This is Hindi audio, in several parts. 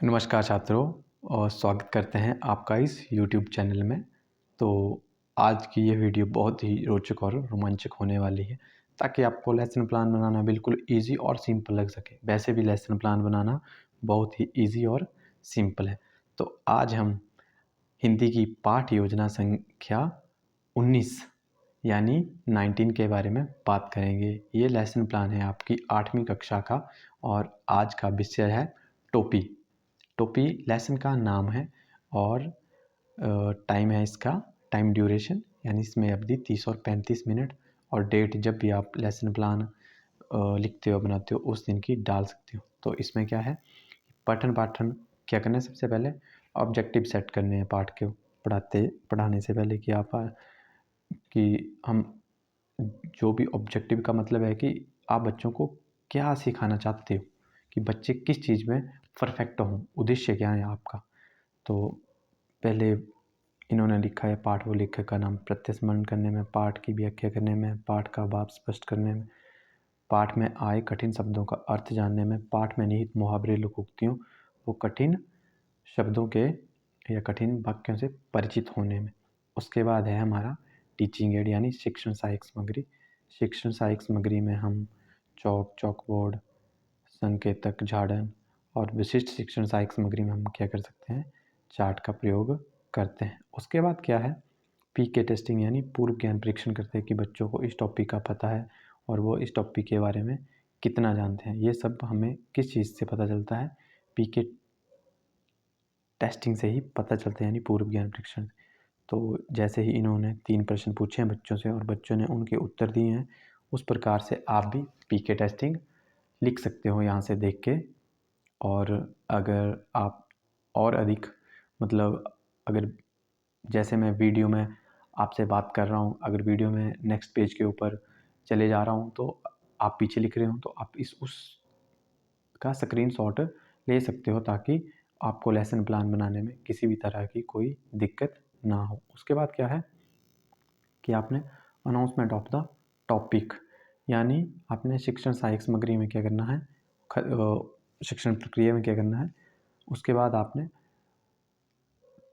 नमस्कार छात्रों और स्वागत करते हैं आपका इस YouTube चैनल में। तो आज की ये वीडियो बहुत ही रोचक और रोमांचक होने वाली है ताकि आपको लेसन प्लान बनाना बिल्कुल इजी और सिंपल लग सके। वैसे भी लेसन प्लान बनाना बहुत ही इजी और सिंपल है। तो आज हम हिंदी की पाठ योजना संख्या 19 यानी 19 के बारे में बात करेंगे। ये लेसन प्लान है आपकी 8वीं कक्षा का और आज का विषय है टोपी। टोपी लेसन का नाम है और टाइम है इसका, टाइम ड्यूरेशन यानी इसमें अवधि 30 और 35 मिनट और डेट जब भी आप लेसन प्लान लिखते हो बनाते हो उस दिन की डाल सकते हो। तो इसमें क्या है, पठन पाठन क्या करना है, सबसे पहले ऑब्जेक्टिव सेट करने हैं पाठ के पढ़ाने से पहले कि हम जो भी ऑब्जेक्टिव का मतलब है कि आप बच्चों को क्या सिखाना चाहते हो, कि बच्चे किस चीज़ में परफेक्ट हों, उद्देश्य क्या है आपका। तो पहले इन्होंने लिखा है पाठ व लेखक का नाम प्रत्यस्मरण करने में, पाठ की व्याख्या करने में, पाठ का भाव स्पष्ट करने में, पाठ में आए कठिन शब्दों का अर्थ जानने में, पाठ में निहित मुहावरे लोकोक्तियों वो कठिन शब्दों के या कठिन वाक्यों से परिचित होने में। उसके बाद है हमारा टीचिंग एड यानी शिक्षण सहायक सामग्री। शिक्षण सहायक सामग्री में हम चॉक बोर्ड, संकेतक, झाड़न और विशिष्ट शिक्षण सहायक सामग्री में हम क्या कर सकते हैं, चार्ट का प्रयोग करते हैं। उसके बाद क्या है, पीके टेस्टिंग यानी पूर्व ज्ञान परीक्षण करते हैं कि बच्चों को इस टॉपिक का पता है और वो इस टॉपिक के बारे में कितना जानते हैं। ये सब हमें किस चीज़ से पता चलता है, पीके टेस्टिंग से ही पता चलता है यानी पूर्व ज्ञान परीक्षण। तो जैसे ही इन्होंने 3 प्रश्न पूछे हैं बच्चों से और बच्चों ने उनके उत्तर दिए हैं, उस प्रकार से आप भी पीके टेस्टिंग लिख सकते हो यहाँ से देख के। और अगर आप और अधिक अगर जैसे मैं वीडियो में आपसे बात कर रहा हूँ, अगर वीडियो में नेक्स्ट पेज के ऊपर चले जा रहा हूँ तो आप पीछे लिख रहे हो तो आप उसका स्क्रीनशॉट ले सकते हो ताकि आपको लेसन प्लान बनाने में किसी भी तरह की कोई दिक्कत ना हो। उसके बाद क्या है कि आपने अनाउंसमेंट ऑफ द टॉपिक यानी आपने शिक्षण सहायक सामग्री में क्या करना है, शिक्षण प्रक्रिया में क्या करना है, उसके बाद आपने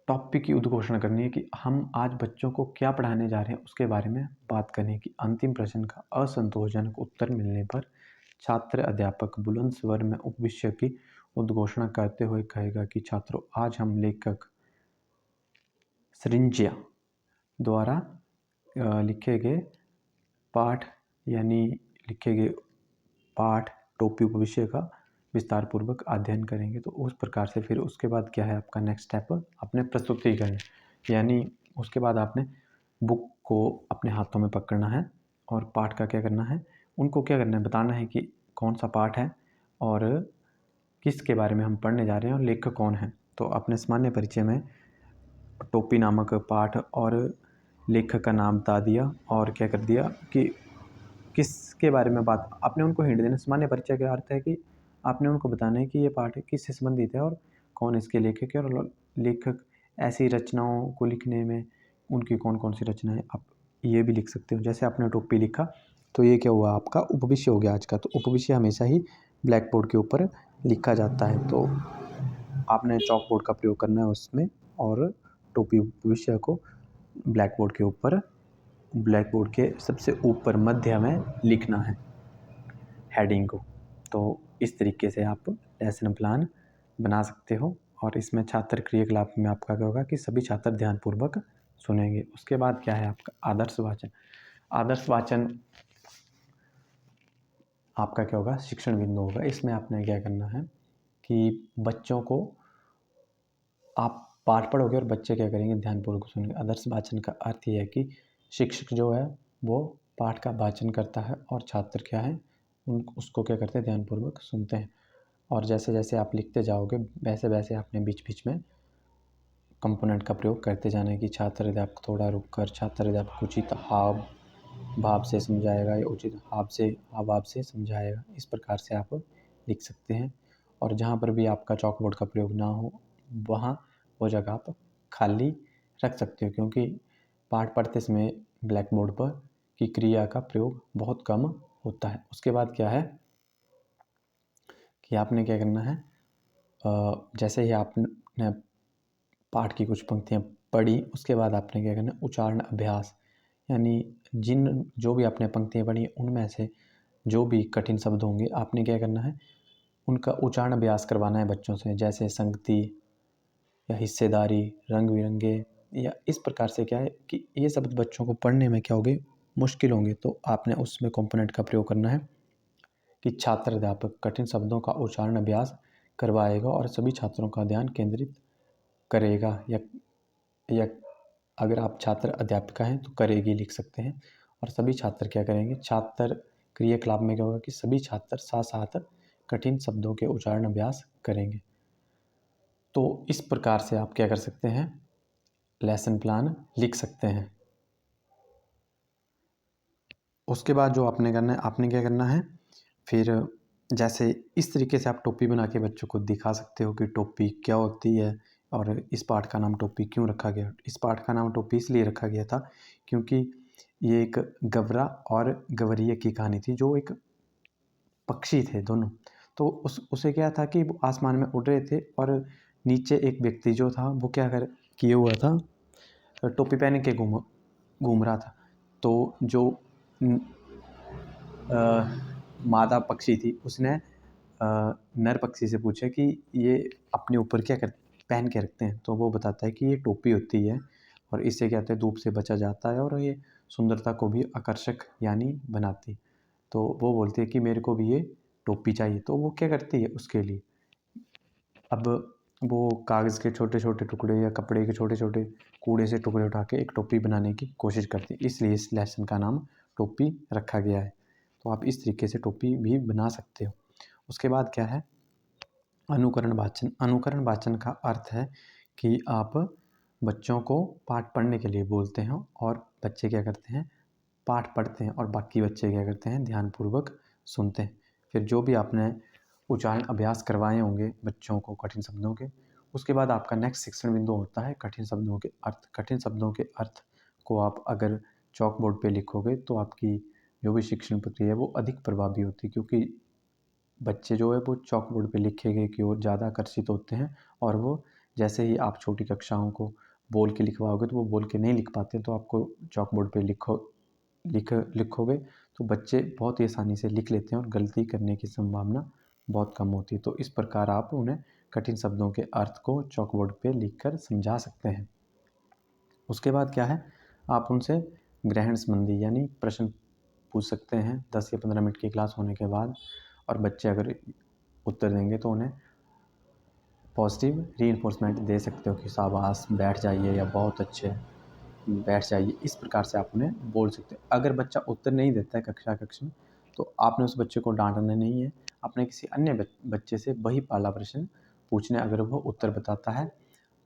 टॉपिक की उद्घोषणा करनी है कि हम आज बच्चों को क्या पढ़ाने जा रहे हैं उसके बारे में बात करनी है। कि अंतिम प्रश्न का असंतोषजनक उत्तर मिलने पर छात्र अध्यापक बुलंद स्वर में उपविषय की उद्घोषणा करते हुए कहेगा कि छात्रों, आज हम लेखक सृंज्या द्वारा लिखे गए पाठ यानी लिखे गए पाठ टोपी उपविषय का विस्तार पूर्वक अध्ययन करेंगे। तो उस प्रकार से फिर उसके बाद क्या है आपका नेक्स्ट स्टेप, अपने प्रस्तुतिकरण यानी उसके बाद आपने बुक को अपने हाथों में पकड़ना है और पाठ का क्या करना है, उनको क्या करना है, बताना है कि कौन सा पाठ है और किसके बारे में हम पढ़ने जा रहे हैं और लेखक कौन है। तो अपने सामान्य परिचय में टोपी नामक पाठ और लेखक का नाम बता दिया और क्या कर दिया कि किसके बारे में बात, आपने उनको हिंट देना। सामान्य परिचय का अर्थ है कि आपने उनको बताना है कि ये पाठ किससे संबंधित है और कौन इसके लेखक है और लेखक ऐसी रचनाओं को लिखने में उनकी कौन कौन सी रचनाएं, आप ये भी लिख सकते हो। जैसे आपने टोपी लिखा तो ये क्या हुआ, आपका उपविषय हो गया आज का। तो उपविषय हमेशा ही ब्लैक बोर्ड के ऊपर लिखा जाता है, तो आपने चॉक बोर्ड का प्रयोग करना है उसमें और टोपी उपविषय को ब्लैक बोर्ड के सबसे ऊपर मध्य में लिखना है हेडिंग को। तो इस तरीके से आप लेसन प्लान बना सकते हो और इसमें छात्र क्रियाकलाप में आपका क्या होगा कि सभी छात्र ध्यानपूर्वक सुनेंगे। उसके बाद क्या है आपका आदर्श वाचन। आदर्श वाचन आपका क्या होगा, शिक्षण बिंदु होगा। इसमें आपने क्या करना है कि बच्चों को आप पाठ पढ़ोगे और बच्चे क्या करेंगे, ध्यानपूर्वक सुनेंगे। आदर्श वाचन का अर्थ ये है कि शिक्षक जो है वो पाठ का वाचन करता है और छात्र क्या है उसको क्या करते हैं, ध्यानपूर्वक सुनते हैं। और जैसे जैसे आप लिखते जाओगे वैसे वैसे आपने बीच बीच में कंपोनेंट का प्रयोग करते जाना है कि छात्र अध्यापक थोड़ा रुक कर छात्र अध्यापक उचित हाव भाव से समझाएगा या उचित हाव भाव से समझाएगा। इस प्रकार से आप लिख सकते हैं। और जहाँ पर भी आपका चॉक बोर्ड का प्रयोग ना हो वहाँ वो जगह आप खाली रख सकते हो, क्योंकि पाठ पढ़ते समय ब्लैक बोर्ड पर की क्रिया का प्रयोग बहुत कम होता है। उसके बाद क्या है कि आपने क्या करना है, जैसे ही आपने पाठ की कुछ पंक्तियाँ पढ़ी, उसके बाद आपने क्या करना है, उच्चारण अभ्यास, यानी जो भी आपने पंक्तियाँ पढ़ी उनमें से जो भी कठिन शब्द होंगे आपने क्या करना है, उनका उच्चारण अभ्यास करवाना है बच्चों से। जैसे संगति या हिस्सेदारी, रंग बिरंगे, या इस प्रकार से क्या है कि ये शब्द बच्चों को पढ़ने में क्या होंगे, मुश्किल होंगे। तो आपने उसमें कंपोनेंट का प्रयोग करना है कि छात्र अध्यापक कठिन शब्दों का उच्चारण अभ्यास करवाएगा और सभी छात्रों का ध्यान केंद्रित करेगा, या अगर आप छात्र अध्यापिका हैं तो करेगी लिख सकते हैं। और सभी छात्र क्या करेंगे, छात्र क्रियाकलाप में क्या होगा कि सभी छात्र साथ साथ कठिन शब्दों के उच्चारण अभ्यास करेंगे। तो इस प्रकार से आप क्या कर सकते हैं, लेसन प्लान लिख सकते हैं। उसके बाद जो आपने करना है, आपने क्या करना है, फिर जैसे इस तरीके से आप टोपी बना के बच्चों को दिखा सकते हो कि टोपी क्या होती है और इस पाठ का नाम टोपी क्यों रखा गया। इस पाठ का नाम टोपी इसलिए रखा गया था क्योंकि ये एक गवरा और गवरिया की कहानी थी, जो एक पक्षी थे दोनों। तो उसे क्या था कि वो आसमान में उड़ रहे थे और नीचे एक व्यक्ति जो था वो क्या किए हुआ था, टोपी पहन के घूम रहा था। तो जो मादा पक्षी थी उसने नर पक्षी से पूछा कि ये अपने ऊपर क्या पहन के रखते हैं। तो वो बताता है कि ये टोपी होती है और इससे क्या होता है, धूप से बचा जाता है और ये सुंदरता को भी आकर्षक यानी बनाती। तो वो बोलती है कि मेरे को भी ये टोपी चाहिए। तो वो क्या करती है उसके लिए, अब वो कागज़ के छोटे छोटे टुकड़े या कपड़े के छोटे छोटे कूड़े से टुकड़े उठा के एक टोपी बनाने की कोशिश करती है, इसलिए इस लेसन का नाम टोपी रखा गया है। तो आप इस तरीके से टोपी भी बना सकते हो। उसके बाद क्या है, अनुकरण वाचन। अनुकरण वाचन का अर्थ है कि आप बच्चों को पाठ पढ़ने के लिए बोलते हैं और बच्चे क्या करते हैं, पाठ पढ़ते हैं और बाकी बच्चे क्या करते हैं, ध्यानपूर्वक सुनते हैं। फिर जो भी आपने उच्चारण अभ्यास करवाए होंगे बच्चों को कठिन शब्दों के, उसके बाद आपका नेक्स्ट शिक्षण बिंदु होता है कठिन शब्दों के अर्थ। कठिन शब्दों के अर्थ को आप अगर चॉक बोर्ड पे लिखोगे तो आपकी जो भी शिक्षण प्रक्रिया है वो अधिक प्रभावी होती है, क्योंकि बच्चे जो है वो चॉक बोर्ड पे लिखे गए की ओर ज़्यादा आकर्षित होते हैं। और वो जैसे ही आप छोटी कक्षाओं को बोल के लिखवाओगे तो वो बोल के नहीं लिख पाते, तो आपको चॉक बोर्ड पे लिखोगे तो बच्चे बहुत ही आसानी से लिख लेते हैं और गलती करने की संभावना बहुत कम होती है। तो इस प्रकार आप उन्हें कठिन शब्दों के अर्थ को चॉक बोर्ड पे लिखकर समझा सकते हैं। उसके बाद क्या है, आप उनसे ग्रहण संबंधी यानी प्रश्न पूछ सकते हैं 10 या 15 मिनट की क्लास होने के बाद, और बच्चे अगर उत्तर देंगे तो उन्हें पॉजिटिव रीइंफोर्समेंट दे सकते हो कि शाबाश, बैठ जाइए, या बहुत अच्छे, बैठ जाइए। इस प्रकार से आप उन्हें बोल सकते हो। अगर बच्चा उत्तर नहीं देता है कक्षा में, तो आपने उस बच्चे को डांटना नहीं है, आपने किसी अन्य बच्चे से वही वाला प्रश्न पूछना है। अगर वो उत्तर बताता है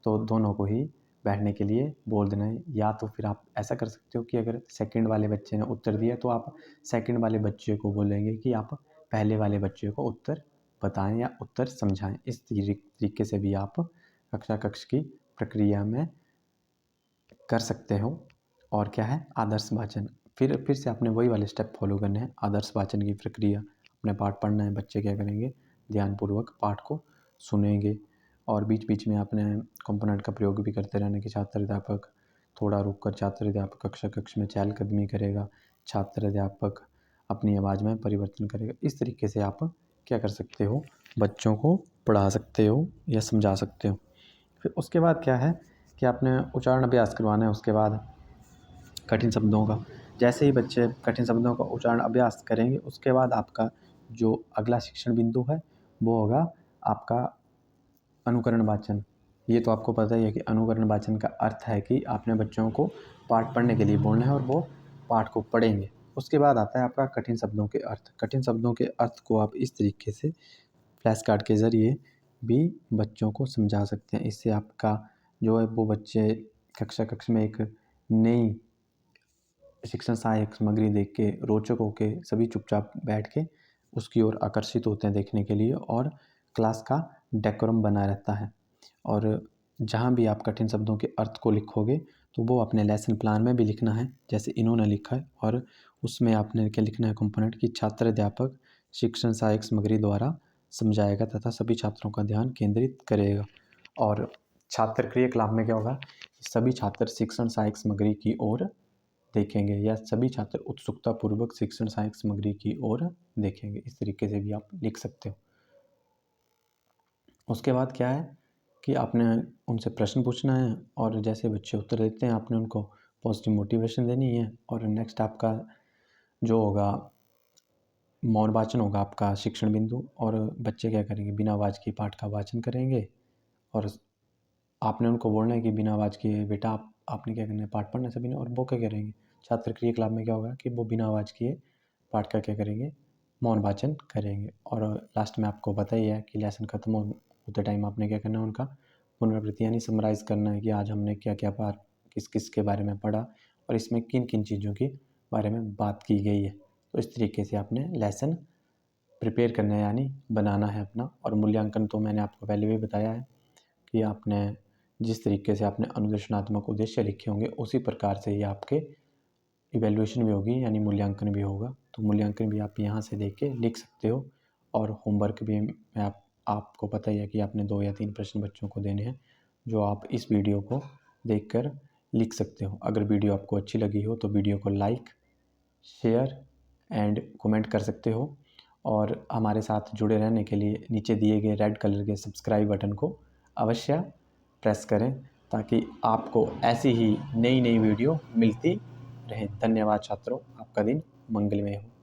तो दोनों को ही बैठने के लिए बोल देना है। या तो फिर आप ऐसा कर सकते हो कि अगर सेकंड वाले बच्चे ने उत्तर दिया तो आप सेकंड वाले बच्चे को बोलेंगे कि आप पहले वाले बच्चे को उत्तर बताएं या उत्तर समझाएं। इस तरीके से भी आप कक्ष की प्रक्रिया में कर सकते हो। और क्या है, आदर्श वाचन। फिर से आपने वही वाले स्टेप फॉलो करने हैं। आदर्श वाचन की प्रक्रिया, अपने पाठ पढ़ना है, बच्चे क्या करेंगे, ध्यानपूर्वक पाठ को सुनेंगे और बीच बीच में आपने कंपोनेंट का प्रयोग भी करते रहने कि छात्र अध्यापक थोड़ा रुक कर छात्र अध्यापक कक्ष में चहलकदमी करेगा, छात्र अध्यापक अपनी आवाज़ में परिवर्तन करेगा। इस तरीके से आप क्या कर सकते हो, बच्चों को पढ़ा सकते हो या समझा सकते हो। फिर उसके बाद क्या है कि आपने उच्चारण अभ्यास करवाना है। उसके बाद कठिन शब्दों का, जैसे ही बच्चे कठिन शब्दों का उच्चारण अभ्यास करेंगे उसके बाद आपका जो अगला शिक्षण बिंदु है वो होगा आपका अनुकरण वाचन। ये तो आपको पता ही है कि अनुकरण वाचन का अर्थ है कि आपने बच्चों को पाठ पढ़ने के लिए बोलना है और वो पाठ को पढ़ेंगे। उसके बाद आता है आपका कठिन शब्दों के अर्थ। कठिन शब्दों के अर्थ को आप इस तरीके से फ्लैश कार्ड के ज़रिए भी बच्चों को समझा सकते हैं। इससे आपका जो है वो बच्चे कक्ष में एक नई शिक्षण सहायक सामग्री देख के रोचक होके सभी चुपचाप बैठ के उसकी ओर आकर्षित होते हैं देखने के लिए, और क्लास का डेकोरम बना रहता है। और जहाँ भी आप कठिन शब्दों के अर्थ को लिखोगे तो वो अपने लेसन प्लान में भी लिखना है जैसे इन्होंने लिखा है, और उसमें आपने क्या लिखना है कंपोनेंट कि छात्र अध्यापक शिक्षण सहायक सामग्री द्वारा समझाएगा तथा सभी छात्रों का ध्यान केंद्रित करेगा। और छात्र क्रिया क्लास में क्या होगा, सभी छात्र शिक्षण सहायक सामग्री की ओर देखेंगे या सभी छात्र उत्सुकतापूर्वक शिक्षण सहायक सामग्री की ओर देखेंगे। इस तरीके से भी आप लिख सकते हो। उसके बाद क्या है कि आपने उनसे प्रश्न पूछना है और जैसे बच्चे उत्तर देते हैं आपने उनको पॉजिटिव मोटिवेशन देनी है। और नेक्स्ट आपका जो होगा मौन वाचन होगा आपका शिक्षण बिंदु, और बच्चे क्या करेंगे, बिना आवाज़ के पाठ का वाचन करेंगे। और आपने उनको बोलना है कि बिना आवाज़ के बेटा आपने क्या करना है, पाठ पढ़ना है सभी ने। और वो क्या करेंगे, छात्र क्रिया क्लास में क्या होगा कि वो बिना आवाज़ किए पाठ का क्या करेंगे, मौन वाचन करेंगे। और लास्ट में आपको पता ही है कि लेसन खत्म होते टाइम आपने क्या करना है, उनका पुनरावृत्ति यानी समराइज़ करना है कि आज हमने क्या क्या पाठ किस किस के बारे में पढ़ा और इसमें किन किन चीज़ों के बारे में बात की गई है। तो इस तरीके से आपने लेसन प्रिपेयर करना है यानी बनाना है अपना। और मूल्यांकन तो मैंने आपको पहले भी बताया है कि आपने जिस तरीके से आपने अनुदेशनात्मक उद्देश्य लिखे होंगे उसी प्रकार से ही आपके इवैल्यूएशन भी होगी यानी मूल्यांकन भी होगा। तो मूल्यांकन भी आप यहाँ से देख के लिख सकते हो। और होमवर्क भी मैं आपको पता ही है कि आपने 2 या 3 प्रश्न बच्चों को देने हैं जो आप इस वीडियो को देखकर लिख सकते हो। अगर वीडियो आपको अच्छी लगी हो तो वीडियो को लाइक, शेयर एंड कमेंट कर सकते हो। और हमारे साथ जुड़े रहने के लिए नीचे दिए गए रेड कलर के सब्सक्राइब बटन को अवश्य प्रेस करें ताकि आपको ऐसी ही नई नई वीडियो मिलती रहे। धन्यवाद छात्रों, आपका दिन मंगलमय हो।